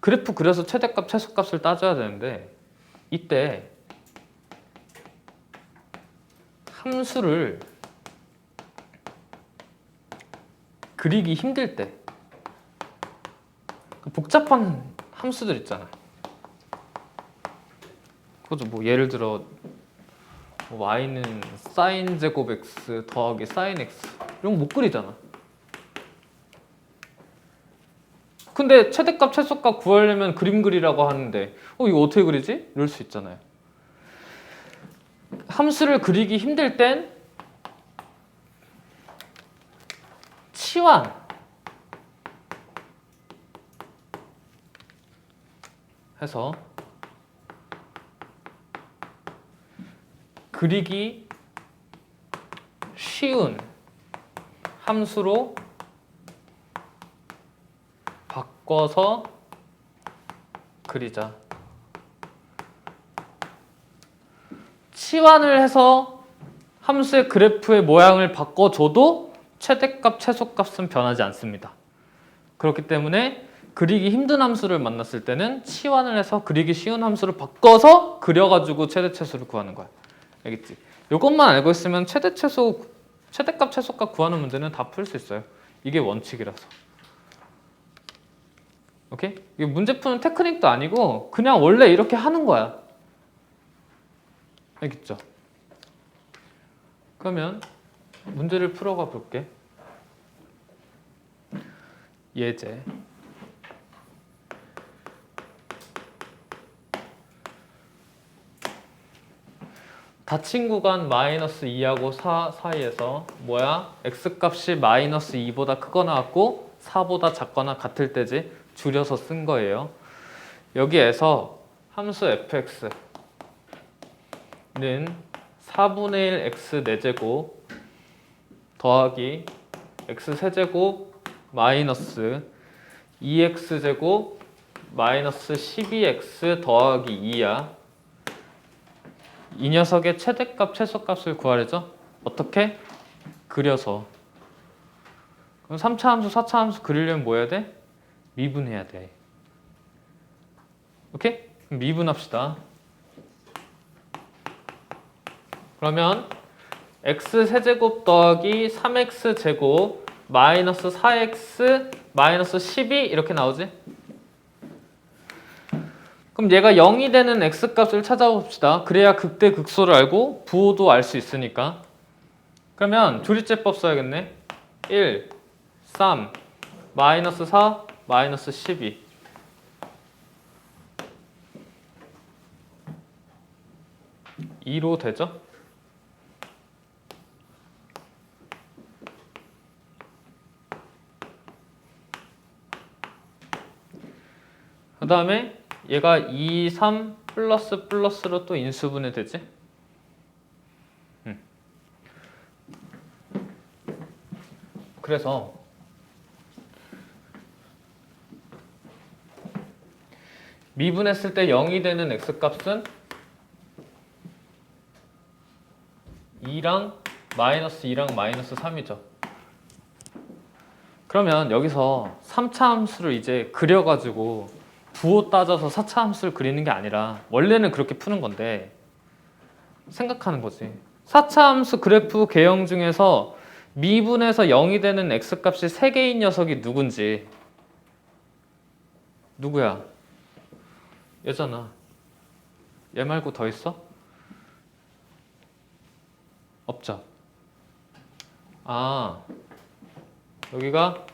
그래프 그려서 최대값, 최소값을 따져야 되는데 이때 함수를 그리기 힘들 때 복잡한 함수들 있잖아. 그죠? 뭐 예를 들어 뭐 y는 sin 제곱 x 더하기 sin x 이런 거 못 그리잖아. 근데 최대값 최소값 구하려면 그림 그리라고 하는데 이거 어떻게 그리지? 이럴 수 있잖아요. 함수를 그리기 힘들 땐 치환 해서 그리기 쉬운 함수로 바꿔서 그리자. 치환을 해서 함수의 그래프의 모양을 바꿔줘도 최대값, 최소값은 변하지 않습니다. 그렇기 때문에 그리기 힘든 함수를 만났을 때는 치환을 해서 그리기 쉬운 함수를 바꿔서 그려가지고 최대 최소를 구하는 거야. 알겠지? 이것만 알고 있으면 최대 최소, 최대값, 최소값 구하는 문제는 다 풀 수 있어요. 이게 원칙이라서. 오케이? 이게 문제 푸는 테크닉도 아니고 그냥 원래 이렇게 하는 거야. 알겠죠? 그러면 문제를 풀어가 볼게. 예제. 닫힌 구간 마이너스 2하고 4 사이에서 뭐야? x값이 마이너스 2보다 크거나 같고 4보다 작거나 같을 때지. 줄여서 쓴 거예요. 여기에서 함수 fx는 4분의 1 x 4제곱 더하기 x 세제곱 마이너스 2x제곱 마이너스 12x 더하기 2야. 이 녀석의 최대값, 최소값을 구하려죠? 어떻게? 그려서. 그럼 3차 함수, 4차 함수 그리려면 뭐 해야 돼? 미분해야 돼. 오케이? 그럼 미분합시다. 그러면 x세제곱 더하기 3x제곱 마이너스 4x 마이너스 12 이렇게 나오지? 그럼 얘가 0이 되는 x값을 찾아봅시다. 그래야 극대극소를 알고 부호도 알 수 있으니까. 그러면 조리제법 써야겠네. 1, 3, 마이너스 4, 마이너스 12. (2로) 되죠? 그 다음에 얘가 2, 3 플러스 플러스로 또 인수분해 되지? 그래서 미분했을 때 0이 되는 x값은 2랑 마이너스 2랑 마이너스 3이죠. 그러면 여기서 3차 함수를 이제 그려가지고 부호 따져서 4차 함수를 그리는 게 아니라 원래는 그렇게 푸는 건데 생각하는 거지. 4차 함수 그래프 개형 중에서 미분해서 0이 되는 x값이 3개인 녀석이 누군지. 누구야? 얘잖아. 얘 말고 더 있어? 없죠. 아, 여기가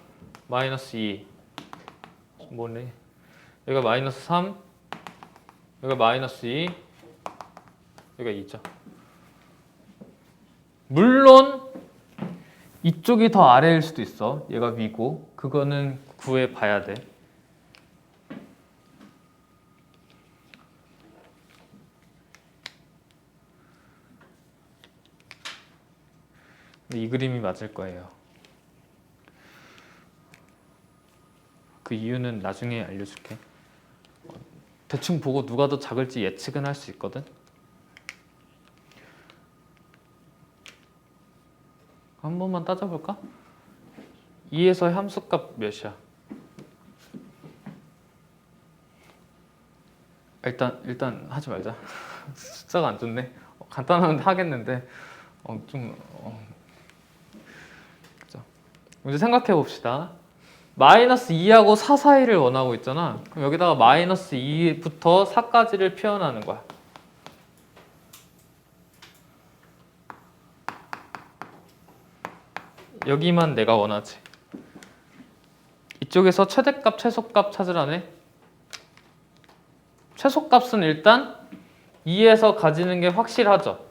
마이너스 2 뭐네? 여기가 마이너스 3, 여기가 마이너스 2, 여기가 2죠. 물론 이쪽이 더 아래일 수도 있어. 얘가 위고. 그거는 구해 봐야 돼. 이 그림이 맞을 거예요. 그 이유는 나중에 알려줄게. 대충 보고 누가 더 작을지 예측은 할 수 있거든. 한 번만 따져볼까? 2에서 함수값 몇이야? 일단 하지 말자. 숫자가 안 좋네. 간단하면 하겠는데 그죠? 이제 생각해 봅시다. 마이너스 2하고 4 사이를 원하고 있잖아. 그럼 여기다가 마이너스 2부터 4까지를 표현하는 거야. 여기만 내가 원하지. 이쪽에서 최대값, 최소값 찾으라네. 최소값은 일단 2에서 가지는 게 확실하죠.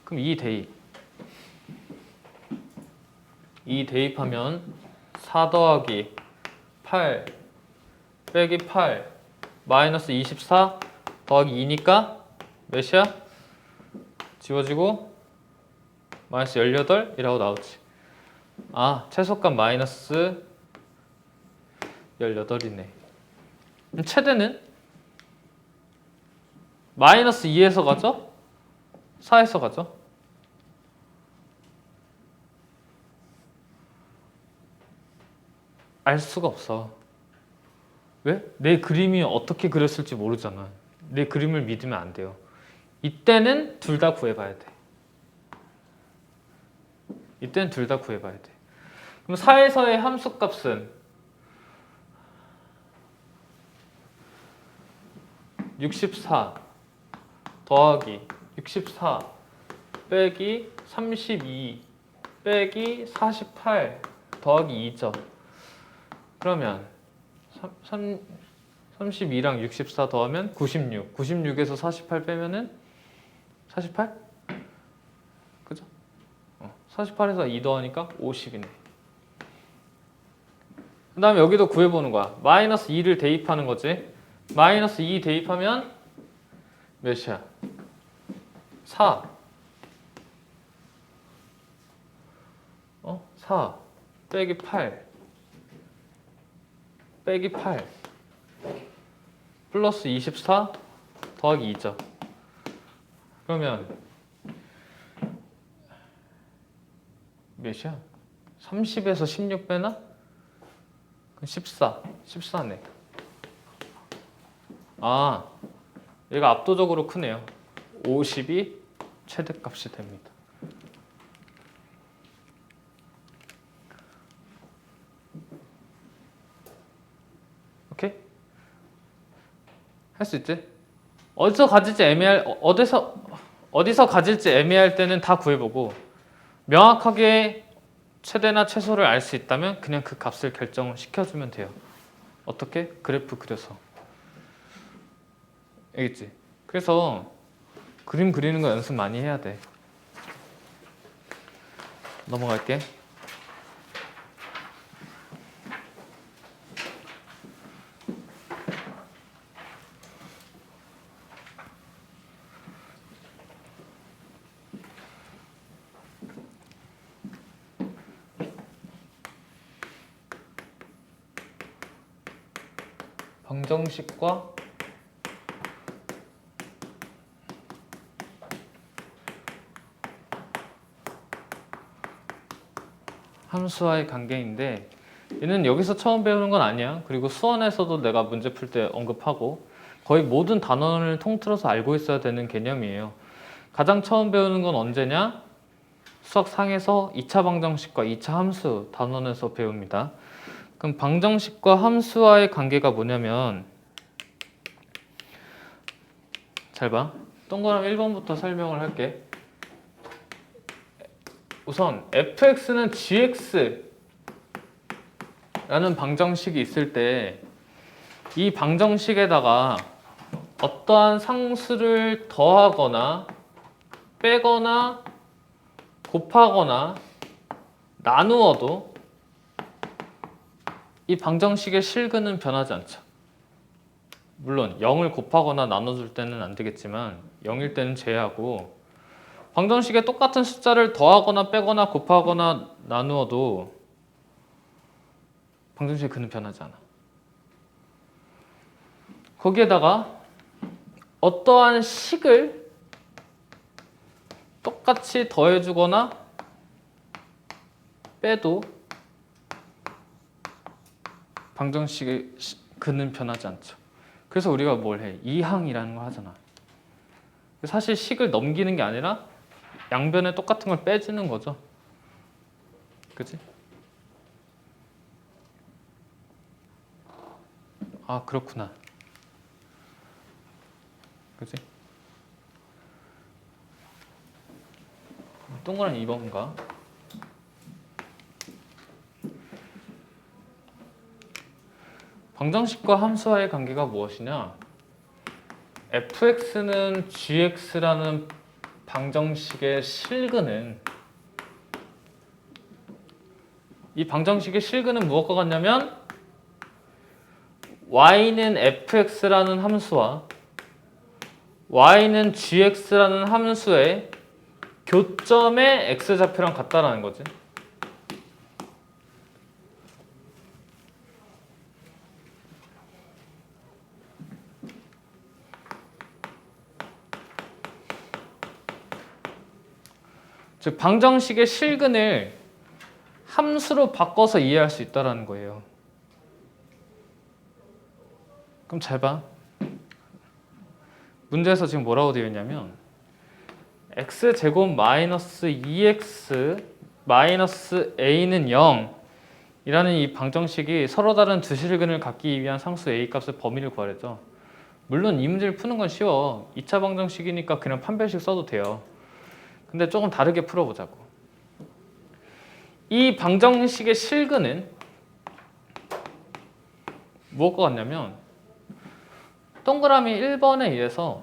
그럼 2 대입. 2 대입하면 4 더하기 8 빼기 8 마이너스 24 더하기 2니까 몇이야? 지워지고 마이너스 18이라고 나오지. 아, 최소값 마이너스 18이네. 그럼 최대는? 마이너스 2에서 가죠? 4에서 가죠? 알 수가 없어. 왜? 내 그림이 어떻게 그렸을지 모르잖아. 내 그림을 믿으면 안 돼요. 이때는 둘 다 구해봐야 돼. 이때는 둘 다 구해봐야 돼. 그럼 4에서의 함수값은 64 더하기 64 빼기 32 빼기 48 더하기 2죠. 그러면 32랑 64 더하면 96. 96에서 48 빼면은 48? 그죠? 48에서 2 더하니까 50이네. 그 다음에 여기도 구해보는 거야. 마이너스 2를 대입하는 거지. 마이너스 2 대입하면 몇이야? 4. 4 빼기 8 빼기 8 플러스 24 더하기 2죠. 그러면 몇이야? 30에서 16 빼나? 그럼 14네. 아, 얘가 압도적으로 크네요. 50이 최대값이 됩니다. 오케이? 할 수 있지? 어디서 가질지 애매할 때는 다 구해보고 명확하게 최대나 최소를 알 수 있다면 그냥 그 값을 결정을 시켜주면 돼요. 어떻게? 그래프 그려서. 알겠지? 그래서 그림 그리는 거 연습 많이 해야 돼. 넘어갈게. 방정식과 함수와의 관계인데 얘는 여기서 처음 배우는 건 아니야. 그리고 수원에서도 내가 문제 풀 때 언급하고 거의 모든 단원을 통틀어서 알고 있어야 되는 개념이에요. 가장 처음 배우는 건 언제냐? 수학 상에서 2차 방정식과 2차 함수 단원에서 배웁니다. 그럼 방정식과 함수와의 관계가 뭐냐면 잘 봐. 동그라미 1번부터 설명을 할게. 우선 fx는 gx라는 방정식이 있을 때 이 방정식에다가 어떠한 상수를 더하거나 빼거나 곱하거나 나누어도 이 방정식의 실근은 변하지 않죠. 물론 0을 곱하거나 나눠줄 때는 안 되겠지만 0일 때는 제외하고 방정식에 똑같은 숫자를 더하거나 빼거나 곱하거나 나누어도 방정식의 근은 변하지 않아. 거기에다가 어떠한 식을 똑같이 더해주거나 빼도 방정식의 근은 변하지 않죠. 그래서 우리가 뭘 해? 이항이라는 걸 하잖아. 사실 식을 넘기는 게 아니라 양변에 똑같은 걸 빼주는 거죠. 그치? 아, 그렇구나. 그치? 동그라미 2번가? 방정식과 함수와의 관계가 무엇이냐? fx는 gx라는 방정식의 실근은 이 방정식의 실근은 무엇과 같냐면 y는 fx라는 함수와 y는 gx라는 함수의 교점의 x좌표랑 같다라는 거지. 즉 방정식의 실근을 함수로 바꿔서 이해할 수 있다는 거예요. 그럼 잘 봐. 문제에서 지금 뭐라고 되어 있냐면 x제곱 마이너스 2x 마이너스 a는 0 이라는 이 방정식이 서로 다른 두 실근을 갖기 위한 상수 a 값의 범위를 구하랬죠. 물론 이 문제를 푸는 건 쉬워. 2차 방정식이니까 그냥 판별식 써도 돼요. 근데 조금 다르게 풀어보자고. 이 방정식의 실근은 무엇과 같냐면 동그라미 1번에 의해서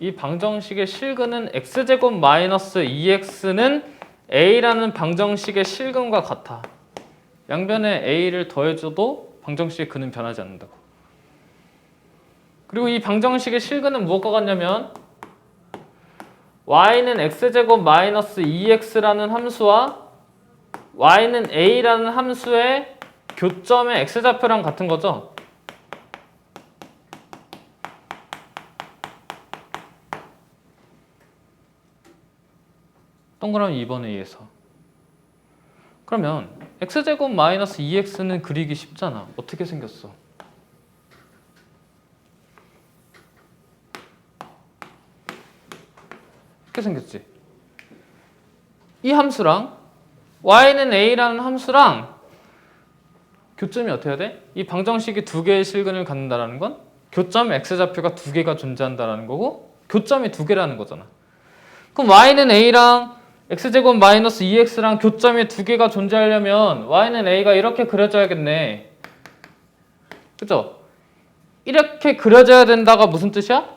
이 방정식의 실근은 x제곱 마이너스 2x는 a라는 방정식의 실근과 같아. 양변에 a를 더해줘도 방정식의 근은 변하지 않는다고. 그리고 이 방정식의 실근은 무엇과 같냐면 y는 x제곱 마이너스 2x라는 함수와 y는 a라는 함수의 교점의 x좌표랑 같은 거죠? 동그라미 2번에 의해서. 그러면 x제곱 마이너스 2x는 그리기 쉽잖아. 어떻게 생겼어? 이렇게 생겼지. 이 함수랑 y는 a라는 함수랑 교점이 어떻게 해야 돼? 이 방정식이 두 개의 실근을 갖는다는 건 교점 x좌표가 두 개가 존재한다는 거고 교점이 두 개라는 거잖아. 그럼 y는 a랑 x제곱 마이너스 2x랑 교점이 두 개가 존재하려면 y는 a가 이렇게 그려져야겠네. 그죠? 이렇게 그려져야 된다가 무슨 뜻이야?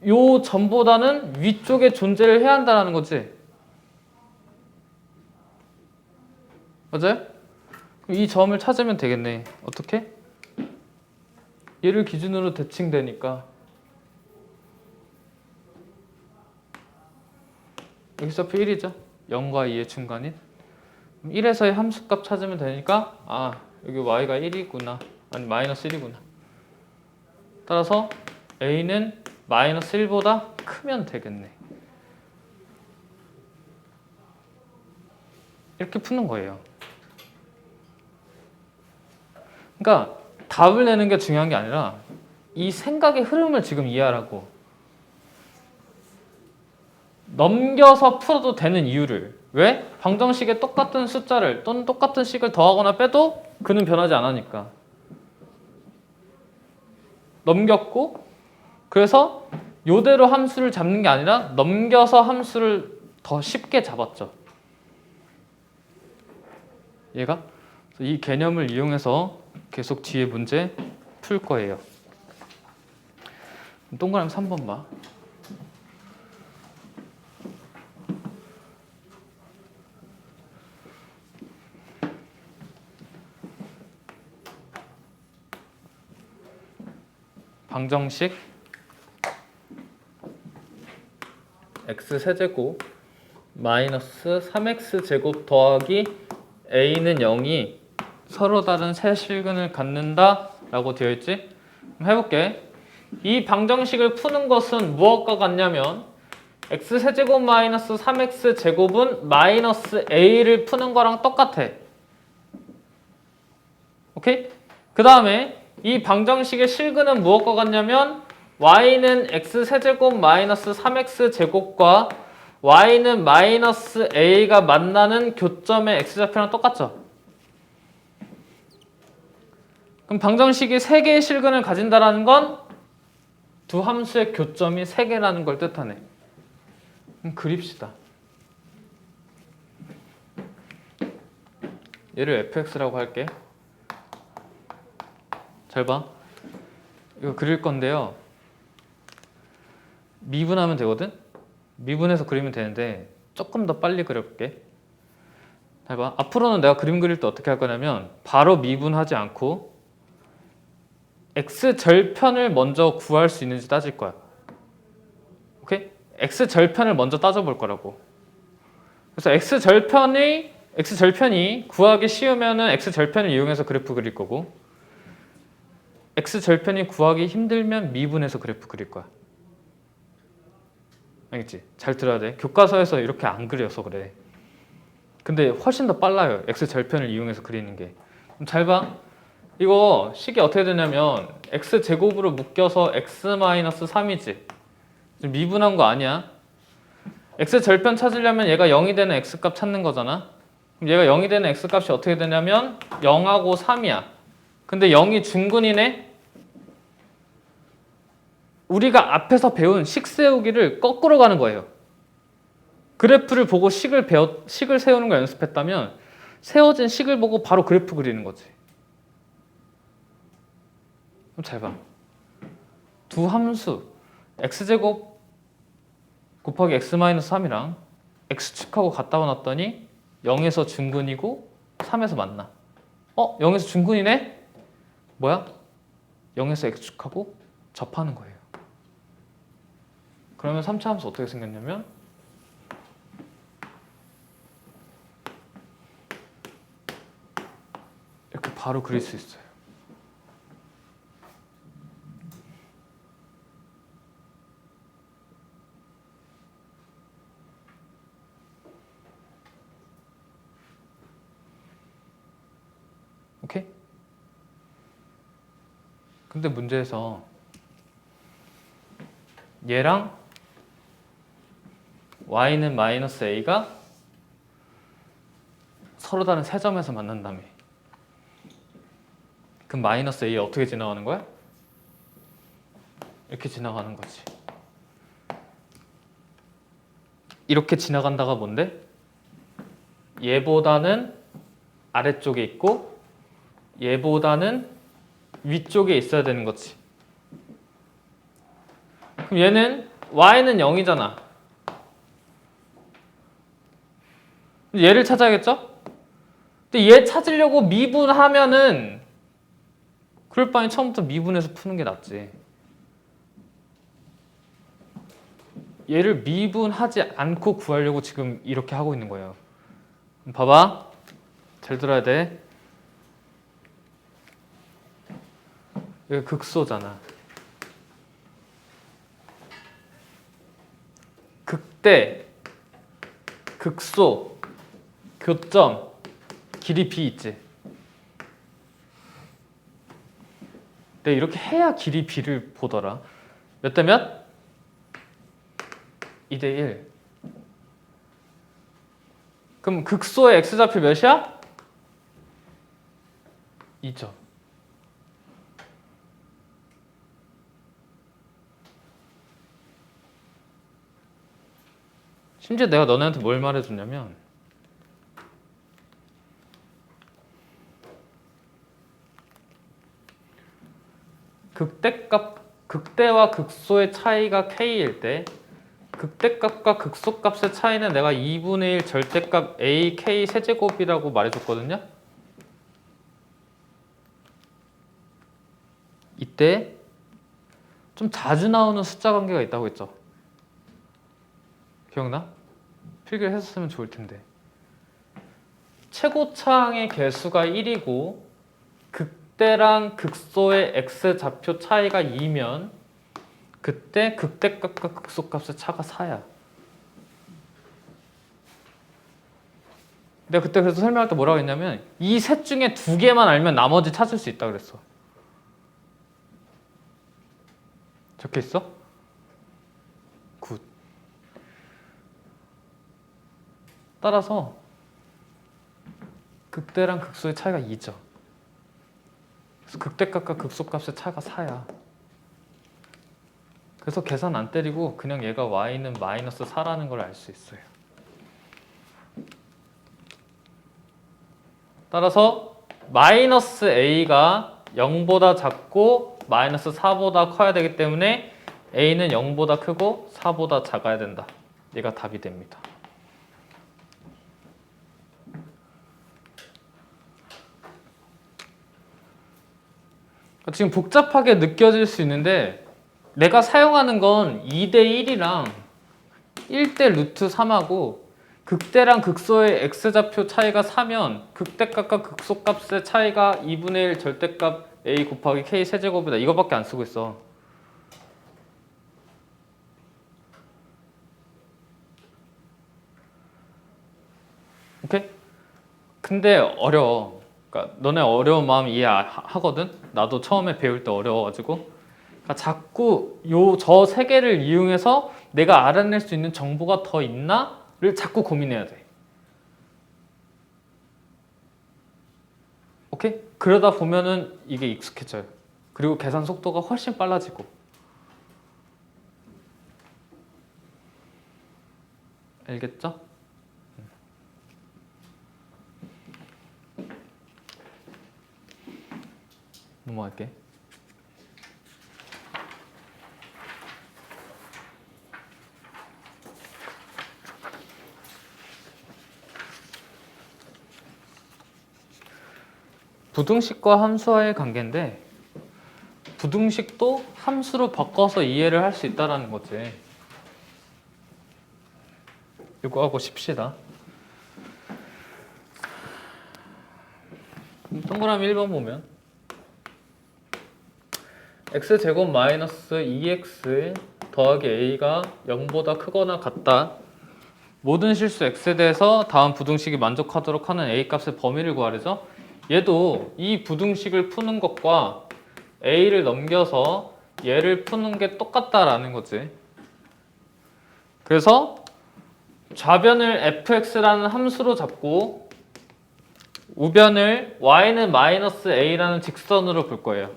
요 점보다는 위쪽에 존재를 해야 한다는 거지. 맞아요? 이 점을 찾으면 되겠네. 어떻게? 얘를 기준으로 대칭되니까 x좌표 1이죠. 0과 2의 중간인 1에서의 함수값 찾으면 되니까 아 여기 y가 1이구나. 아니 마이너스 1이구나. 따라서 a는 마이너스 1보다 크면 되겠네. 이렇게 푸는 거예요. 그러니까 답을 내는 게 중요한 게 아니라 이 생각의 흐름을 지금 이해하라고. 넘겨서 풀어도 되는 이유를. 왜? 방정식에 똑같은 숫자를 또는 똑같은 식을 더하거나 빼도 그는 변하지 않으니까. 넘겼고 그래서 요대로 함수를 잡는 게 아니라 넘겨서 함수를 더 쉽게 잡았죠. 얘가 이 개념을 이용해서 계속 뒤에 문제 풀 거예요. 동그라미 3번 봐. 방정식 x세제곱 마이너스 3x제곱 더하기 a는 0이 서로 다른 세 실근을 갖는다 라고 되어 있지? 해볼게. 이 방정식을 푸는 것은 무엇과 같냐면 x세제곱 마이너스 3x제곱은 마이너스 a를 푸는 거랑 똑같아. 오케이? 그 다음에 이 방정식의 실근은 무엇과 같냐면 y는 x세제곱 마이너스 3x제곱과 y는 마이너스 a가 만나는 교점의 x좌표랑 똑같죠? 그럼 방정식이 3개의 실근을 가진다는 건 두 함수의 교점이 3개라는 걸 뜻하네. 그럼 그립시다. 얘를 fx라고 할게. 잘 봐. 이거 그릴 건데요. 미분하면 되거든? 미분해서 그리면 되는데 조금 더 빨리 그려볼게. 잘 봐. 앞으로는 내가 그림 그릴 때 어떻게 할 거냐면 바로 미분하지 않고 x절편을 먼저 구할 수 있는지 따질 거야. 오케이? x절편을 먼저 따져볼 거라고. 그래서 x절편이 구하기 쉬우면은 x절편을 이용해서 그래프 그릴 거고 x절편이 구하기 힘들면 미분해서 그래프 그릴 거야. 알겠지? 잘 들어야 돼. 교과서에서 이렇게 안 그려서 그래. 근데 훨씬 더 빨라요. x절편을 이용해서 그리는 게. 잘 봐. 이거 식이 어떻게 되냐면 x제곱으로 묶여서 x-3이지. 미분한 거 아니야. x절편 찾으려면 얘가 0이 되는 x값 찾는 거잖아. 그럼 얘가 0이 되는 x값이 어떻게 되냐면 0하고 3이야. 근데 0이 중근이네? 우리가 앞에서 배운 식 세우기를 거꾸로 가는 거예요. 그래프를 보고 식을 세우는 걸 연습했다면 세워진 식을 보고 바로 그래프 그리는 거지. 그럼 잘 봐. 두 함수 x제곱 곱하기 x-3이랑 x축하고 갖다 놨더니 0에서 중근이고 3에서 만나. 0에서 중근이네? 뭐야? 0에서 x축하고 접하는 거예요. 그러면 3차 함수 어떻게 생겼냐면 바로 그릴 수 있어요. 오케이? 근데 문제에서 얘랑 y는 마이너스 a가 서로 다른 세 점에서 만난다며. 그럼 마이너스 a 어떻게 지나가는 거야? 이렇게 지나가는 거지. 이렇게 지나간다가 뭔데? 얘보다는 아래쪽에 있고 얘보다는 위쪽에 있어야 되는 거지. 그럼 얘는 y는 0이잖아. 얘를 찾아야겠죠? 근데 얘 찾으려고 미분하면은 그럴 바엔 처음부터 미분해서 푸는 게 낫지. 얘를 미분하지 않고 구하려고 지금 이렇게 하고 있는 거예요. 봐봐. 잘 들어야 돼. 여기 극소잖아. 극대, 극소, 교점, 길이 b 있지. 내가 이렇게 해야 길이 b를 보더라. 몇 대 몇? 2대 1. 그럼 극소의 x좌표 몇이야? 2점. 심지어 내가 너네한테 뭘 말해줬냐면 극대와 극소의 차이가 k일 때 극대값과 극소값의 차이는 내가 2분의 1 절대값 ak 세제곱이라고 말해줬거든요. 이때 좀 자주 나오는 숫자 관계가 있다고 했죠. 기억나? 필기를 했었으면 좋을 텐데. 최고차항의 개수가 1이고 극대랑 극소의 x좌표 차이가 2면 그때 극대값과 극소값의 차가 4야. 내가 그때 그래서 설명할 때 뭐라고 했냐면 이 셋 중에 2개만 알면 나머지 찾을 수 있다 그랬어. 적혀있어? 굿. 따라서 극대랑 극소의 차이가 2죠. 그래서 극대값과 극소값의 차가 4야. 그래서 계산 안 때리고 그냥 얘가 y는 마이너스 4라는 걸 알 수 있어요. 따라서 마이너스 a가 0보다 작고 마이너스 4보다 커야 되기 때문에 a는 0보다 크고 4보다 작아야 된다. 얘가 답이 됩니다. 지금 복잡하게 느껴질 수 있는데 내가 사용하는 건 2대 1이랑 1대 루트 3하고 극대랑 극소의 x좌표 차이가 4면 극대값과 극소값의 차이가 2분의 1 절대값 a 곱하기 k 세제곱이다. 이거밖에 안 쓰고 있어. 오케이? 근데 어려워. 그러니까 너네 어려운 마음 이해하거든? 나도 처음에 배울 때 어려워가지고. 그러니까 자꾸 저 세 개를 이용해서 내가 알아낼 수 있는 정보가 더 있나?를 자꾸 고민해야 돼. 오케이? 그러다 보면은 이게 익숙해져요. 그리고 계산 속도가 훨씬 빨라지고. 알겠죠? 넘어갈게. 부등식과 함수와의 관계인데 부등식도 함수로 바꿔서 이해를 할 수 있다는 거지. 이거 하고 쉽시다. 동그라미 1번 보면 x제곱 마이너스 2x 더하기 a가 0보다 크거나 같다. 모든 실수 x에 대해서 다음 부등식이 만족하도록 하는 a 값의 범위를 구하래죠. 얘도 이 부등식을 푸는 것과 a를 넘겨서 얘를 푸는 게 똑같다라는 거지. 그래서 좌변을 fx라는 함수로 잡고 우변을 y는 마이너스 a라는 직선으로 볼 거예요.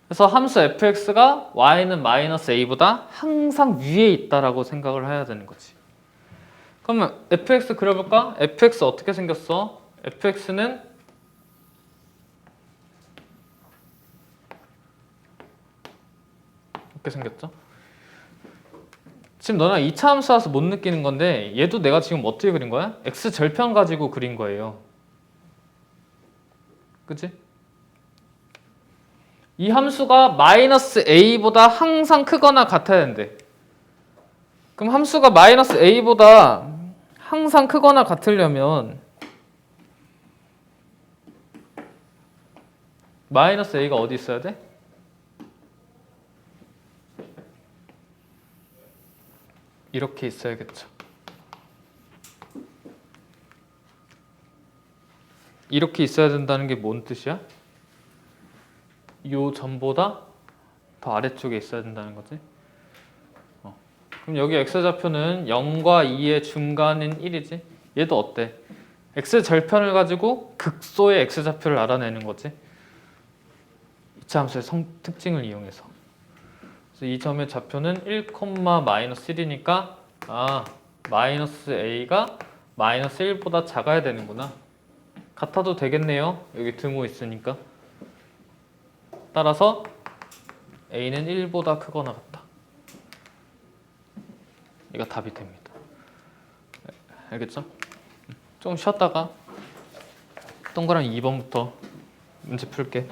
그래서 함수 fx가 y는 마이너스 a보다 항상 위에 있다라고 생각을 해야 되는 거지. 그러면 fx 그려볼까? fx 어떻게 생겼어? fx는 이렇게 생겼죠? 지금 너랑 2차 함수라서 못 느끼는 건데 얘도 내가 지금 어떻게 그린 거야? x 절편 가지고 그린 거예요. 그치? 이 함수가 마이너스 a보다 항상 크거나 같아야 된대. 그럼 함수가 마이너스 a보다 항상 크거나 같으려면 마이너스 a가 어디 있어야 돼? 이렇게 있어야겠죠. 이렇게 있어야 된다는 게 뭔 뜻이야? 요 점보다 더 아래쪽에 있어야 된다는 거지. 그럼 여기 x좌표는 0과 2의 중간인 1이지. 얘도 어때? x절편을 가지고 극소의 x좌표를 알아내는 거지. 2차 함수의 특징을 이용해서. 그래서 이 점의 좌표는 1,-1이니까 마이너스 a가 마이너스 1보다 작아야 되는구나. 같아도 되겠네요. 여기 등호 있으니까. 따라서 a는 1보다 크거나 같다. 이거 답이 됩니다. 알겠죠? 좀 쉬었다가 동그라미 2번부터 문제 풀게.